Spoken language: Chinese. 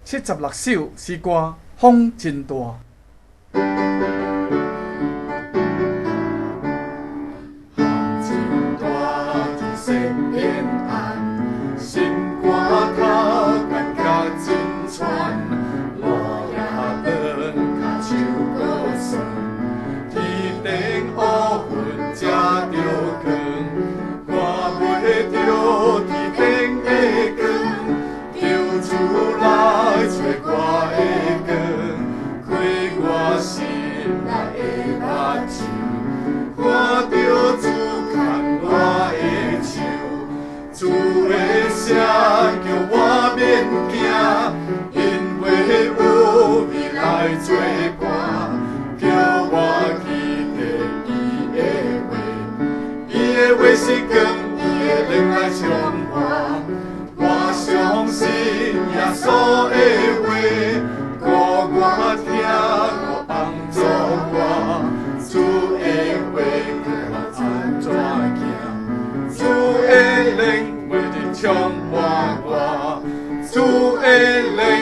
76首诗歌，风真大。风真大，天色变暗，心肝头感觉真喘，落叶断，脚手搁酸，天顶乌云遮着光，看袂着天顶的光，求主来找我的光，开我心内的目睭，看着主牵我的手，主的声叫我免惊，因为有你来作伴，叫我记得伊的话，伊的话是光，伊的灵来充我，我相信耶稣的话，鼓我听，我帮助我，主的话叫我安怎行？主的灵为你充满我，主的灵。